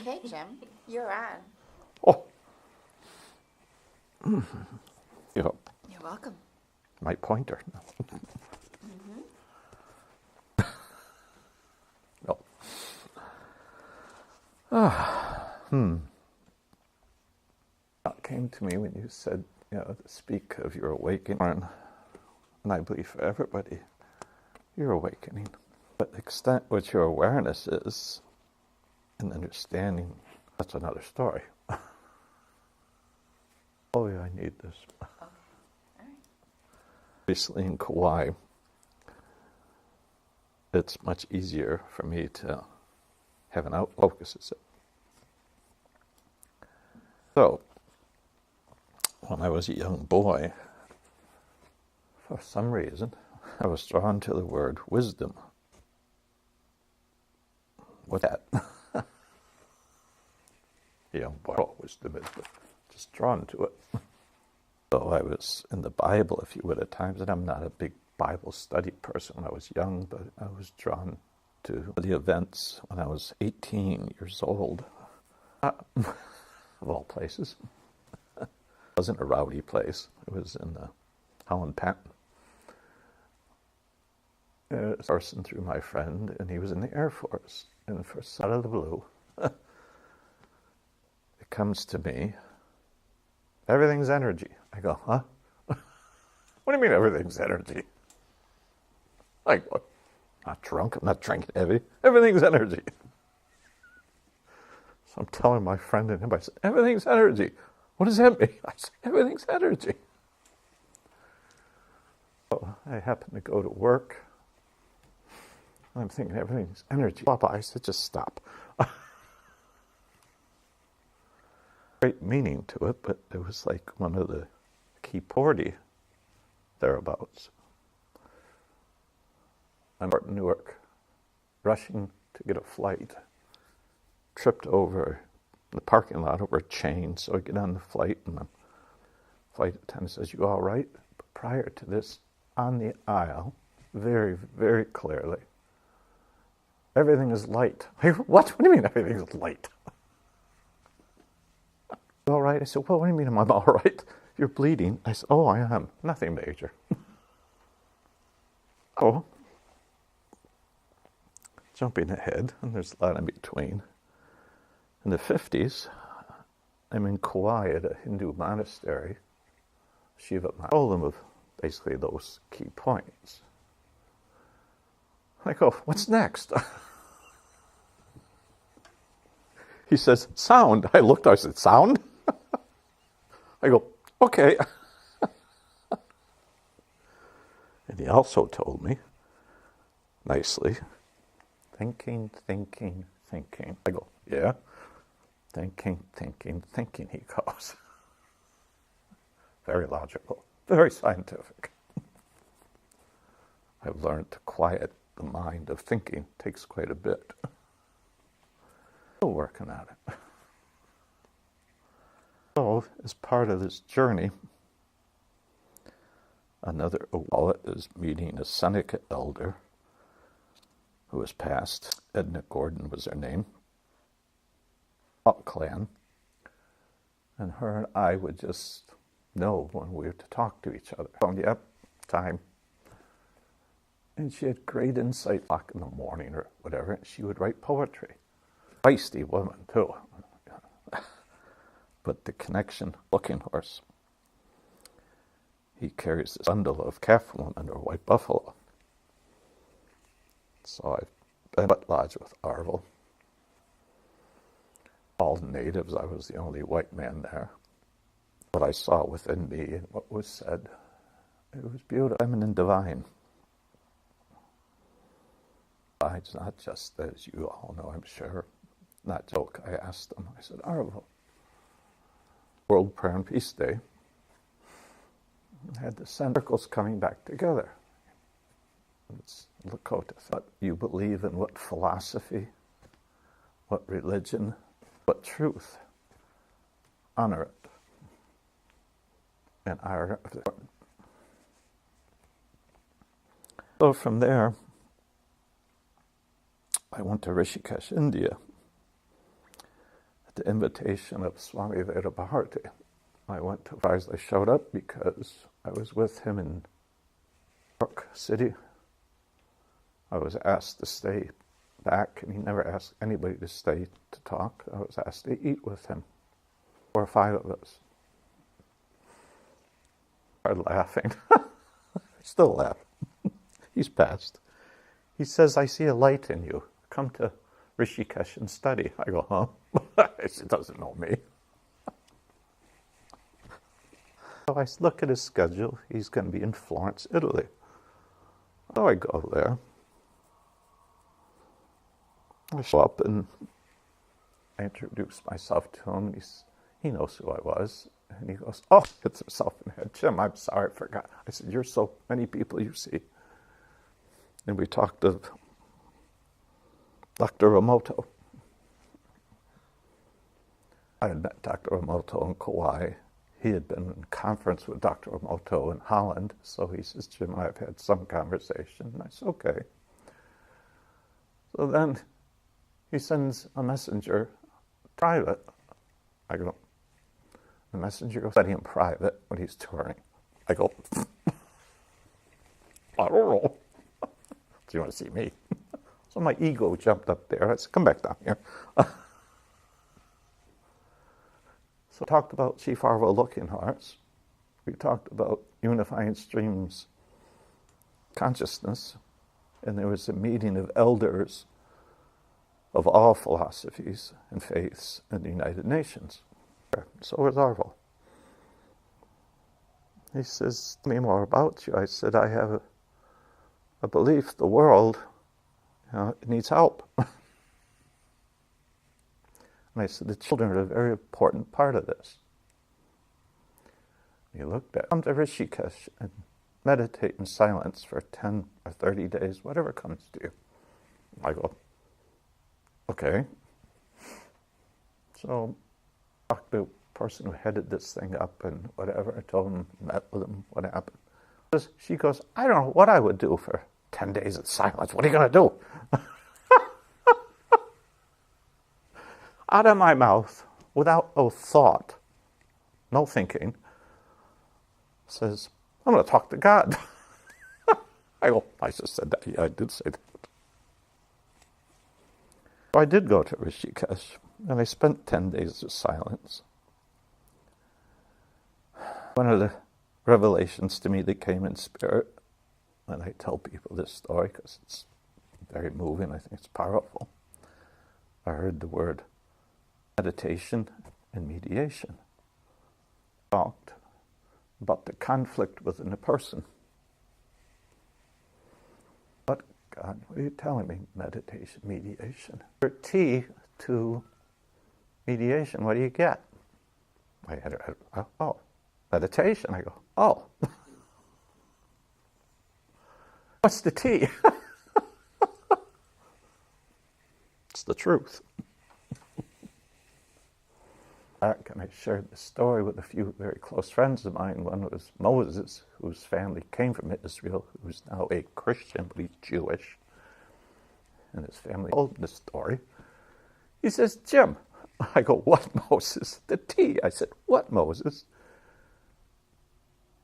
Okay, Jim, you're on. Oh. Yep. You're welcome. My pointer. No. That came to me when you said, to speak of your awakening. And I believe for everybody, you're awakening. But the extent which your awareness is and understanding, that's another story. Oh yeah, I need this. Okay. All right. Obviously in Kauai, it's much easier for me to have an outfocus. So, when I was a young boy, for some reason, I was drawn to the word wisdom. What's that? Young boy, what wisdom is, but just drawn to it. So I was in the Bible a few at times, and I'm not a big Bible study person when I was young, but I was drawn to the events when I was 18 years old, of all places. It wasn't a rowdy place. It was in Holland Patton. A person through my friend, and he was in the Air Force. And for out of the blue, it comes to me, everything's energy. I go, huh? What do you mean everything's energy? I go, not drunk, I'm not drinking heavy. Everything's energy. So I'm telling my friend and him, I said, everything's energy. What does that mean? I said, everything's energy. So I happen to go to work. I'm thinking everything's energy. Papa, I said, just stop. Great meaning to it, but it was like one of the key 40 thereabouts. I'm in Newark, rushing to get a flight, tripped over the parking lot over a chain, so I get on the flight, and the flight attendant says, you all right? But prior to this, on the aisle, very, very clearly, everything is light. What? What do you mean everything is light? All right? I said, well, what do you mean I'm all right? You're bleeding. I said, oh, I am. Nothing major. Oh. Jumping ahead, and there's a lot in between. In the 50s, I'm in Kauai at a Hindu monastery, Shiva. I told them of basically those key points. I go, what's next? He says, sound. I looked, I said, sound? I go, okay. And he also told me, nicely, thinking, thinking, thinking. I go, yeah. Thinking, thinking, thinking, he goes. Very logical, very scientific. I've learned to quiet the mind of thinking. It takes quite a bit. Still working at it. So, as part of this journey, another wallet is meeting a Seneca elder who was passed. Edna Gordon was her name. Clan. And her and I would just know when we were to talk to each other. Oh, yep, time. And she had great insight, o'clock in the morning or whatever, and she would write poetry. Feisty woman, too. But the connection, looking horse, he carries this bundle of calf woman or white buffalo. So I've been at lodge with Arvel. All natives, I was the only white man there. What I saw within me and what was said, it was beautiful, feminine, divine. It's not just, as you all know, I'm sure, not joke. I asked them, I said, Arvel, World Prayer and Peace Day, had the circles coming back together. It's Lakota. What you believe in, what philosophy, what religion, what truth. Honor it. And honor it. So from there, I went to Rishikesh, India. the invitation of Swami Vedabharati, I went to surprise. I showed up because I was with him in New York City. I was asked to stay back, and he never asked anybody to stay to talk. I was asked to eat with him, 4 or 5 of us. I started laughing. I still laugh. He's passed. He says, I see a light in you. Come to Rishikesh and study. I go, huh? He doesn't know me. So I look at his schedule. He's going to be in Florence, Italy. So I go there. I show up and I introduce myself to him. He knows who I was. And he goes, oh, hits himself in the head. Jim, I'm sorry, I forgot. I said, you're so many people you see. And we talked of Dr. Emoto. I had met Dr. Emoto in Kauai. He had been in conference with Dr. Emoto in Holland. So he says, Jim and I have had some conversation. And I said, okay. So then he sends a messenger private. I go, the messenger goes, study in private when he's touring. I go, I don't know. Do you want to see me? So my ego jumped up there. I said, come back down here. So we talked about Chief Arvo Hearts. We talked about unifying streams consciousness. And there was a meeting of elders of all philosophies and faiths in the United Nations. So was Arvo. He says, tell me more about you. I said, I have a belief the world it needs help. And I said, the children are a very important part of this. He looked at it. Come to Rishikesh and meditate in silence for 10 or 30 days, whatever comes to you. I go, okay. So I talked to the person who headed this thing up and whatever. I told him, met with him, what happened. She goes, I don't know what I would do for 10 days of silence. What are you going to do? Out of my mouth, without a thought, no thinking, says, I'm going to talk to God. I just said that. Yeah, I did say that. So I did go to Rishikesh, and I spent 10 days of silence. One of the revelations to me that came in spirit, and I tell people this story because it's very moving, I think it's powerful. I heard the word meditation and mediation. Talked about the conflict within a person. But God, what are you telling me? Meditation, mediation. For T to mediation, what do you get? I had meditation. I go, oh. What's the T? It's the truth. And I shared the story with a few very close friends of mine. One was Moses, whose family came from Israel, who's now a Christian, but he's Jewish. And his family told the story. He says, Jim. I go, what Moses? The T. I said, what Moses?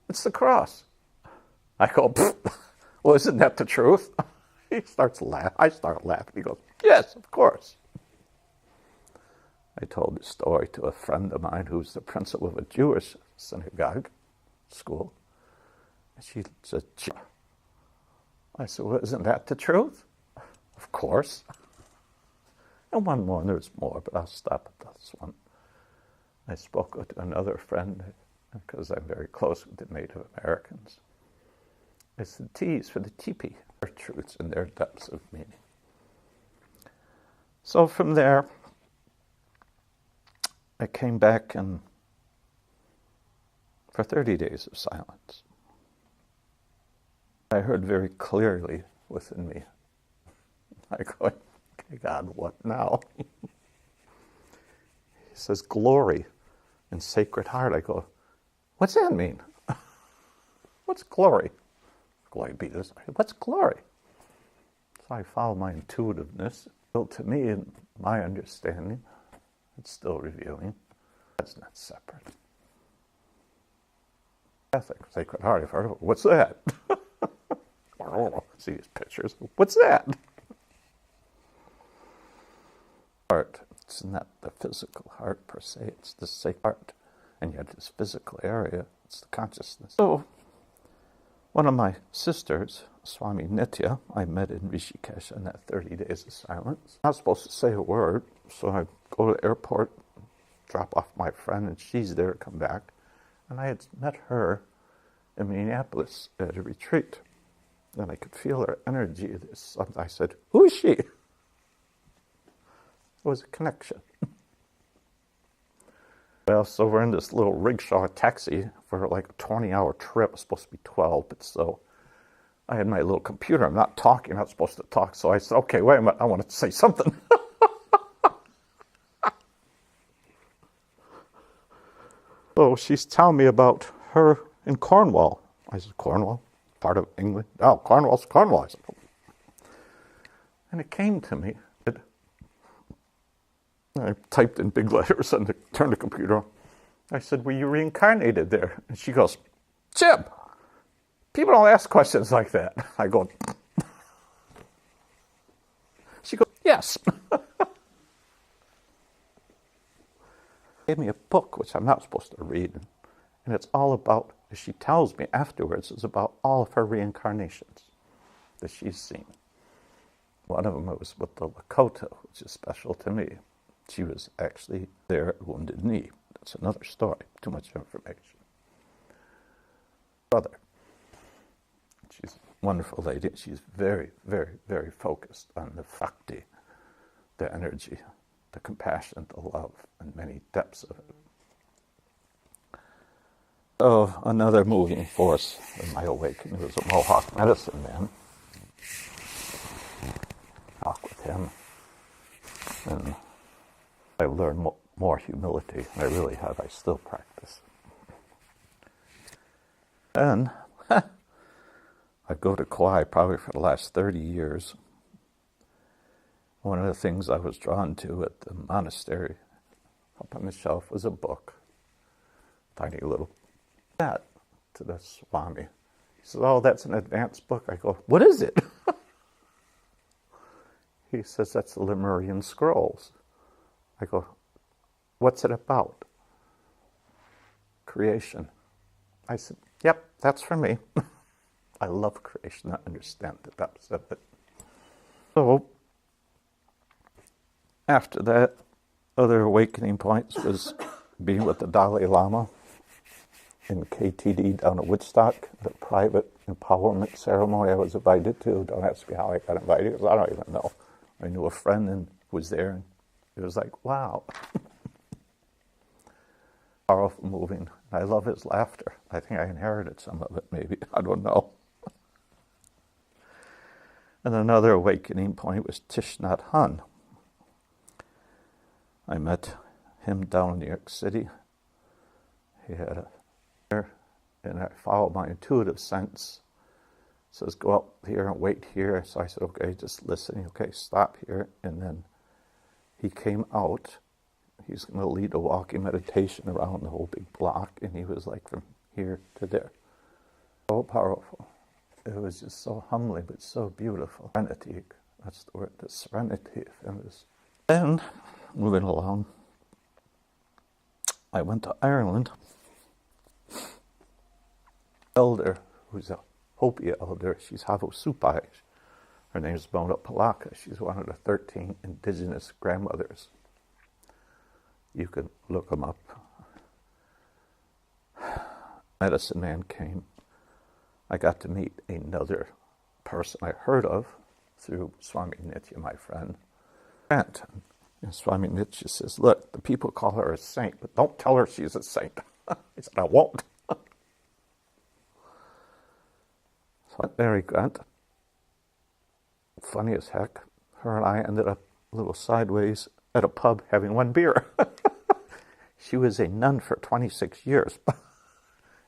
It's the cross. I go, well, isn't that the truth? He starts laughing. I start laughing. He goes, yes, of course. I told the story to a friend of mine who's the principal of a Jewish synagogue school. And she said, Jim. I said, well, isn't that the truth? Of course. And one more, and there's more, but I'll stop at this one. I spoke with another friend, because I'm very close with the Native Americans. It's the T's for the teepee, their truths and their depths of meaning. So from there, I came back and for 30 days of silence. I heard very clearly within me. I go, okay, God, what now? He says, glory and sacred heart. I go, what's that mean? What's glory? Glory be to this. What's glory? So I follow my intuitiveness. Built to me, in my understanding, It's still revealing. That's not separate. Catholic Sacred Heart, I've heard of it. What's that? See these pictures. What's that? Heart. It's not the physical heart per se. It's the sacred heart. And yet this physical area, it's the consciousness. So, one of my sisters, Swami Nitya, I met in Rishikesh in that 30 days of silence. I was supposed to say a word, so I go to the airport, drop off my friend, and she's there to come back. And I had met her in Minneapolis at a retreat. And I could feel her energy. I said, who is she? It was a connection. Well, so we're in this little rickshaw taxi for like a 20-hour trip. It's supposed to be 12, but so I had my little computer. I'm not talking. I'm not supposed to talk. So I said, okay, wait a minute. I want to say something. So she's telling me about her in Cornwall. I said, Cornwall? Part of England? Oh, Cornwall's Cornwall. I said, oh. And it came to me. I typed in big letters and turned the computer on. I said, were you reincarnated there? And she goes, Jim, people don't ask questions like that. I go, she goes, yes. Gave me a book, which I'm not supposed to read. And it's all about, as she tells me afterwards, it's about all of her reincarnations that she's seen. One of them was with the Lakota, which is special to me. She was actually there at Wounded Knee. That's another story. Too much information. Brother. She's a wonderful lady. She's very, very, very focused on the bhakti, the energy, the compassion, the love, and many depths of it. Oh, another moving force in my awakening was a Mohawk medicine man. Talk with him. And I learned more humility. I really have. I still practice. And I go to Kauai probably for the last 30 years. One of the things I was drawn to at the monastery up on the shelf was a book, tiny little that to the Swami. He says, oh, that's an advanced book. I go, what is it? He says, that's the Lemurian scrolls. I go, what's it about? Creation. I said, yep, that's for me. I love creation. I understand the depths of it. So, after that, other awakening points was being with the Dalai Lama in KTD down at Woodstock, the private empowerment ceremony I was invited to. Don't ask me how I got invited, because I don't even know. I knew a friend and was there, and it was like, wow. Powerful, moving. I love his laughter. I think I inherited some of it, maybe. I don't know. And another awakening point was Thich Nhat Hanh. I met him down in New York City. He had and I followed my intuitive sense. It says, go up here and wait here. So I said, okay, just listen. Okay, stop here. And then he came out. He's going to lead a walking meditation around the whole big block. And he was like from here to there. So powerful. It was just so humbling, but so beautiful. Serenity, that's the word, the serenity. Then, moving along, I went to Ireland. Elder, who's a Hopi elder, she's Havo Supai. Her name is Mona Palaka. She's one of the 13 indigenous grandmothers. You can look them up. Medicine man came. I got to meet another person I heard of through Swami Nitya, my friend. And Swami Nitya says, look, the people call her a saint, but don't tell her she's a saint. He said, I won't. So there he went. Funny as heck. Her and I ended up a little sideways at a pub having one beer. She was a nun for 26 years.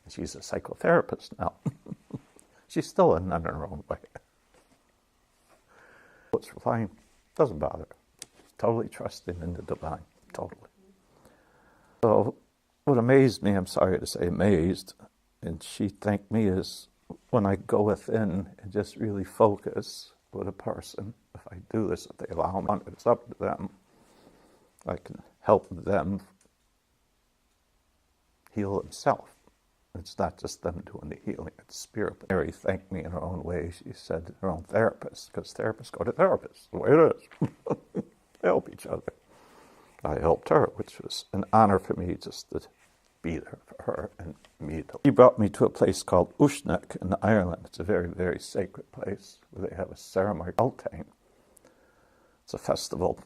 She's a psychotherapist now. She's still a nun in her own way. What's fine doesn't bother her. Totally trusting in the divine. Totally. So what amazed me, I'm sorry to say amazed, and she thanked me, is when I go within and just really focus with a person. If I do this, if they allow me, it's up to them. I can help them heal themselves. It's not just them doing the healing, it's spirit. Mary thanked me in her own way. She said her own therapist, because therapists go to therapists, the way it is. They help each other. I helped her, which was an honor for me just to be there for her and me. He brought me to a place called Ushnak in Ireland. It's a very, very sacred place where they have a ceremony, Beltane. It's a festival.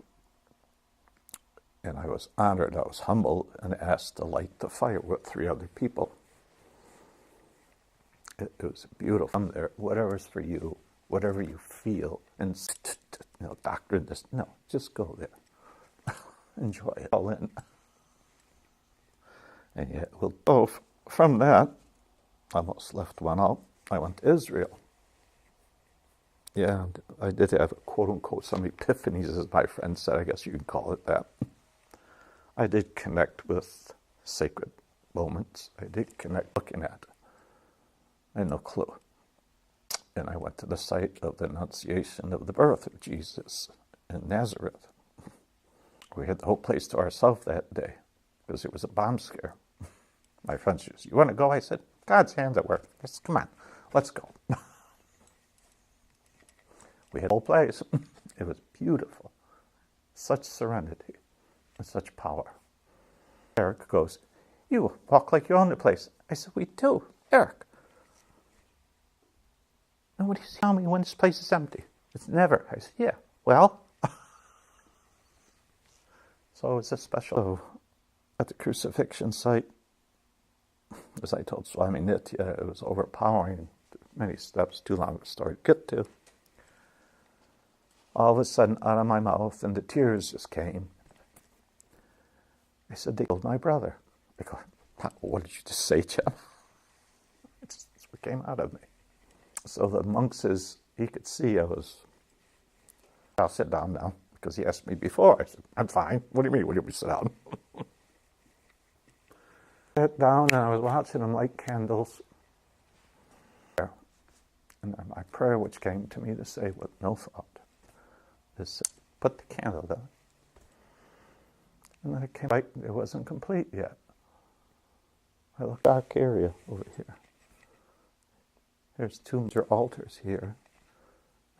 And I was honored, I was humbled, and asked to light the fire with 3 other people. It was beautiful. I'm there, whatever's for you, whatever you feel, and doctrine, just go there. Enjoy it all in. And yet, from that, I almost left one out. I went to Israel. Yeah, I did have a quote-unquote some epiphanies, as my friend said. I guess you can call it that. I did connect with sacred moments. I did connect looking at it. I had no clue. And I went to the site of the Annunciation of the birth of Jesus in Nazareth. We had the whole place to ourselves that day because it was a bomb scare. My friend says, "You want to go?" I said, "God's hands at work. I said, come on, let's go." We had the whole place. It was beautiful. Such serenity and such power. Eric goes, "You walk like you own the place." I said, "We do, Eric. Nobody's telling me when this place is empty. It's never." I said, "Yeah, well." So it's a special. So at the crucifixion site, as I told Swami Nitya, it was overpowering. Many steps, too long a story to get to. All of a sudden, out of my mouth, and the tears just came. I said, "They killed my brother." I go, "What did you just say, Jim?" It's what came out of me. So the monk says, he could see I'll sit down now, because he asked me before. I said, "I'm fine." "What do you mean? What do you mean sit down?" I sat down and I was watching them light candles. And then my prayer, which came to me to say with no thought, is put the candle down. And then it came back, it wasn't complete yet. I looked dark area over here. There's 2 major altars here.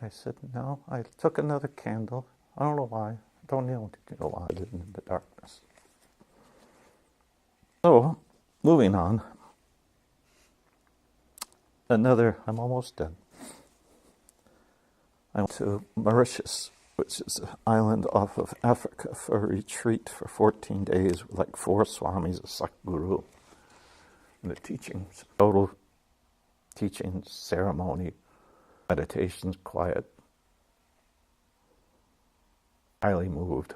I said, no, I took another candle. I don't know why. I don't know why I did in the darkness. So, moving on. I'm almost done. I went to Mauritius, which is an island off of Africa, for a retreat for 14 days with like 4 swamis, a Sakguru, and the teachings, total teachings, ceremony, meditations, quiet. Highly moved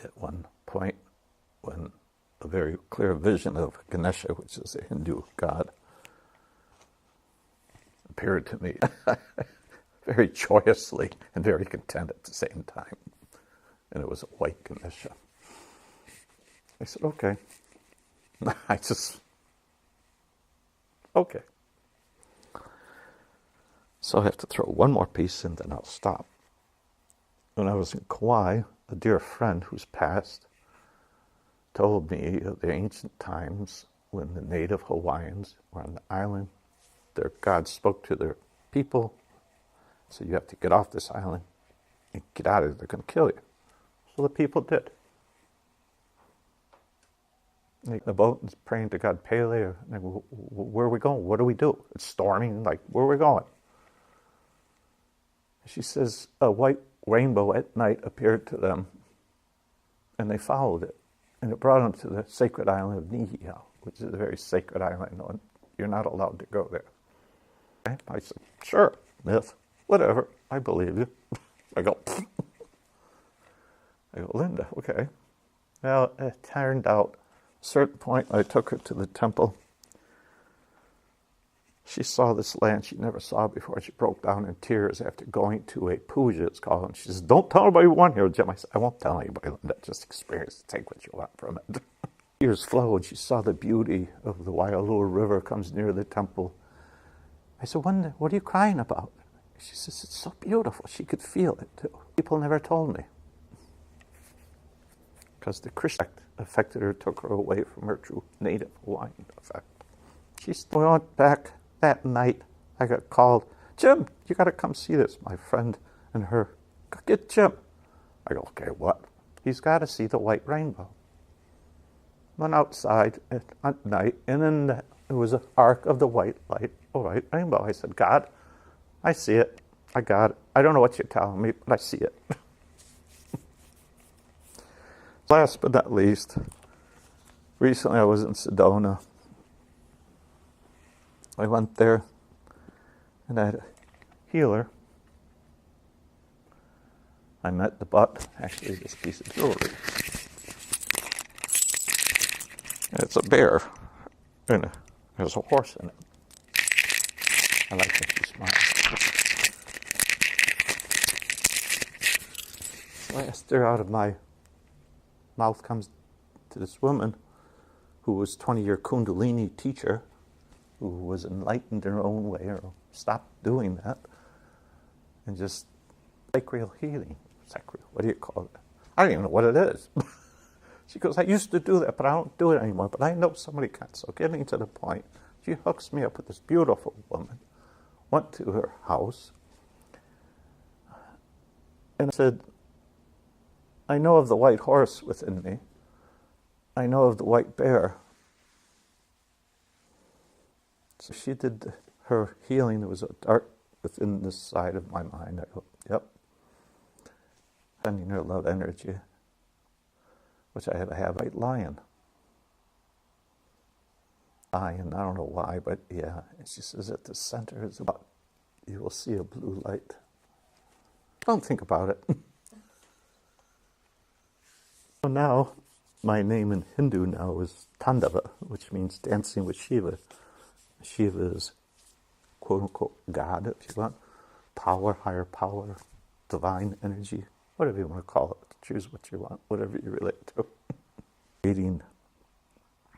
at one point when a very clear vision of Ganesha, which is a Hindu god, appeared to me very joyously and very content at the same time. And it was a white Ganesha. I said, okay. Okay. So I have to throw one more piece in, then I'll stop. When I was in Kauai, a dear friend who's passed told me of the ancient times when the native Hawaiians were on the island. Their gods spoke to their people, so you have to get off this island and get out of it, they're going to kill you. So the people did. The boat is praying to God Pele, and they go, "Where are we going? What do we do? It's storming, like, where are we going?" She says, a white rainbow at night appeared to them, and they followed it. And it brought them to the sacred island of Nihio, which is a very sacred island. No, you're not allowed to go there. Okay? I said, sure, myth, whatever, I believe you. I go, Linda, okay. Well, it turned out, at a certain point, I took her to the temple, She saw this land she never saw before. She broke down in tears after going to a puja, it's called. And she says, don't tell anybody you want here, Jim. I said, I won't tell anybody. Linda. Just experience it. Take what you want from it. Tears flowed. She saw the beauty of the Waialua River comes near the temple. I said, what are you crying about? She says, it's so beautiful. She could feel it too. People never told me. Because the Christian affected her, took her away from her true native Hawaiian effect. She went back that night. I got called, Jim, you got to come see this. My friend and her, go get Jim. I go, okay, what? He's got to see the white rainbow. Went outside at night, and then there was an arc of the white rainbow. I said, God, I see it. I got it. I don't know what you're telling me, but I see it. Last but not least, recently I was in Sedona. I went there, and I had a healer. I met the butt, actually this piece of jewelry. And it's a bear, and there's a horse in it. I like that she smiles. So I asked her, out of my mouth comes to this woman who was 20-year Kundalini teacher, who was enlightened in her own way, or stopped doing that, and just sacral healing. Sacral, what do you call it? I don't even know what it is. She goes, I used to do that, but I don't do it anymore, but I know somebody can. So getting to the point, she hooks me up with this beautiful woman, went to her house, and I said, I know of the white horse within me. I know of the white bear. So she did her healing. There was a dark within this side of my mind. I go, yep. Sending her love energy, which I had to have. White lion. Lion, I don't know why, but yeah. And she says at the center is about, you will see a blue light. Don't think about it. So now, my name in Hindu now is Tandava, which means dancing with Shiva. Shiva is, quote-unquote, God, if you want. Power, higher power, divine energy, whatever you want to call it. Choose what you want, whatever you relate to. Waiting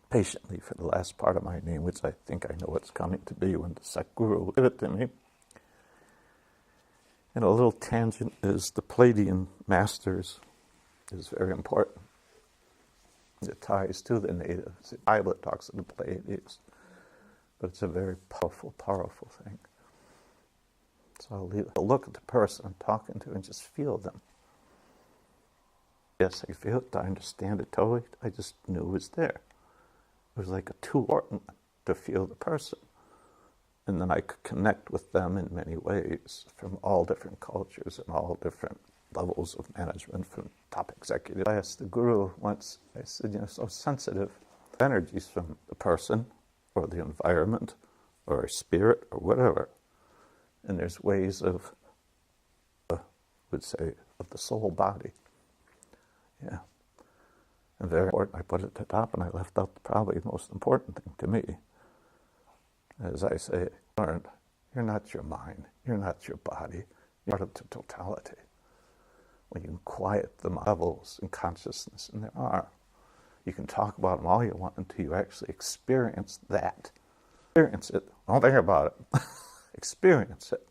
patiently for the last part of my name, which I think I know what's coming to be when the Sadguru will give it to me. And a little tangent is the Palladian masters is very important. It ties to the natives. The Bible talks of the Pleiades, but it's a very powerful, powerful thing. So I'll look at the person I'm talking to and just feel them. Yes, I feel it. I understand it totally. I just knew it was there. It was like a tool to feel the person. And then I could connect with them in many ways from all different cultures and all different levels of management, from top executives. I asked the guru once, I said, so sensitive energies from the person or the environment or a spirit or whatever. And there's ways of, would say, of the soul body. Yeah. And very important. I put it at the top and I left out probably the most important thing to me. As I say, learned, you're not your mind, you're not your body, you're part of the totality. When you can quiet the levels in consciousness, and there are, you can talk about them all you want until you actually experience that. Experience it. Don't think about it. Experience it.